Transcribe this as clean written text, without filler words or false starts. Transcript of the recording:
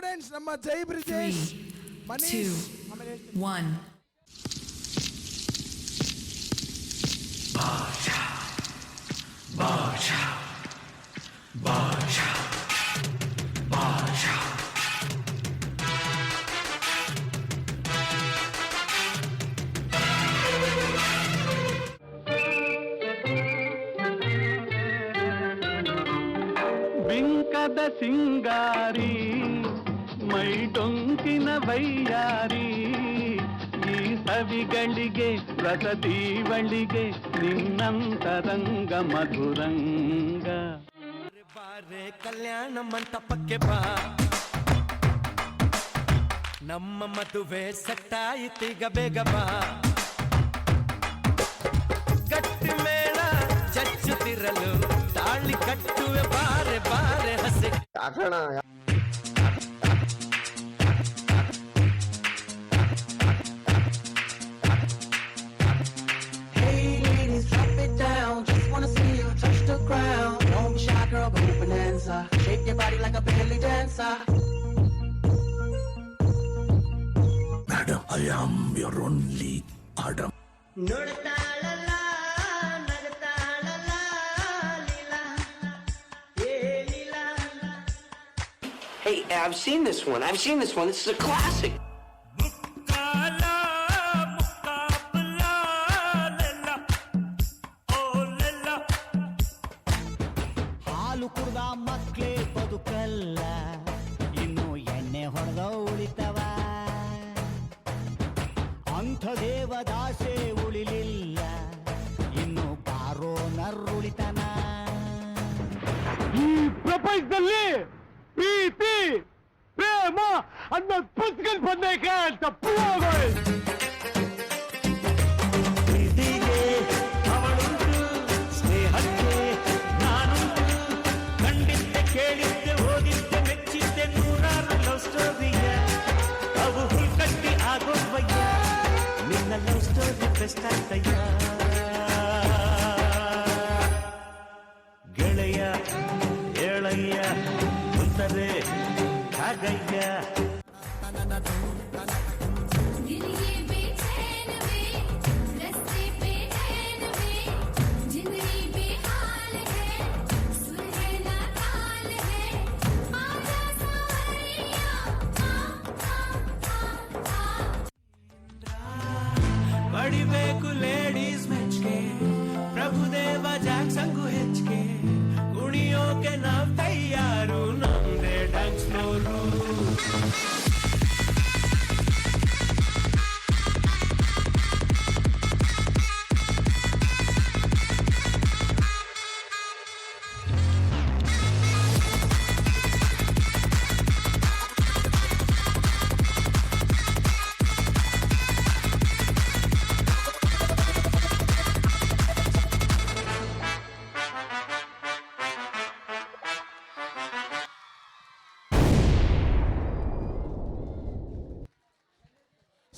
Students ನಮ್ಮ ಜೈ ಬ್ರಿಜೇಶ್ ಮನೀಶ್ 2 1 ಬಾಷಾ ಬಾಷಾ ಬಾಷಾ ಬಾಷಾ ಬಿಂಕದ ಸಿಂಗಾರಿ ಮೈ ಡೊಂಕಿನ ವೈಯಾರಿ ಈ ಸವಿಗಳಿಗೆ ರಸದೀವಳಿಗೆ ನಿನ್ನಂತರಂಗ ಮಧುರಂಗ ಬಾರೆ ಕಲ್ಯಾಣ ಮಂಟಪಕ್ಕೆ ಬಾ ನಮ್ಮ ಮದುವೆ ಸಟ್ಟಾಯಿತೀಗ ಬೇಗ ಬಾ ಗಟ್ಟಿ ಮೇಳ ಚಚ್ಚುತ್ತಿರಲು ತಾಳಿ ಕಟ್ಟುವೆ ಬಾರೆ ಬಾರೆ ಹಸೆ Hey ladies, drop it down. Just wanna see you touch the ground. Don't be shy, girl, go bonanza. Shake your body like a belly dancer. Madam, I am your only Adam. ನೋಡ್ತಾಳಲ್ಲ ನಗ್ತಾಳಲ್ಲ Leela ಏ Leela. Hey, I've seen this one. This is a classic. ಹಾಲು ಕುಡ್ದ ಮಕ್ಳೇ ಬದುಕಲ್ಲ, ಇನ್ನು ಎಣ್ಣೆ ಹೊಡೆದ ಉಳಿತವ. ಅಂಥ ದೇವದಾಸೆ ಉಳಿಲಿಲ್ಲ, ಇನ್ನು ಬಾರೋ ನರ್ರುಳಿತನ. ಈ ಪ್ರಪಂಚದಲ್ಲಿ ಪ್ರೀತಿ ಪ್ರೇಮ ಅನ್ನೋ ಪುಸ್ತಕ ಬಂದೇಕ ತಪ್ಪು ಪ್ರೀತಿಗೆ ಅವಳುಂಟು, ಸ್ನೇಹಕ್ಕೆ ನಾನುಂಟು. ಕಂಡಿದ್ದೆ ಕೇಳಿದ್ದೆ ಓದಿದ್ದೆ ಮೆಚ್ಚಿದ್ದೆ ನೂರಾರು ಲವ್ ಸ್ಟೋರಿಯ, ಅವು ಹುಲ್ಕಟ್ಟಿ ಆಗೋದ್ವಯ್ಯ. ನಿನ್ನ ಲವ್ ಸ್ಟೋರಿ ಬೆಸ್ಟ್ ಆಗ್ತಯ್ಯ ಗೆಳೆಯ ಏಳಯ್ಯ ಕುಂತರೆ ಹಾಗಯ್ಯ.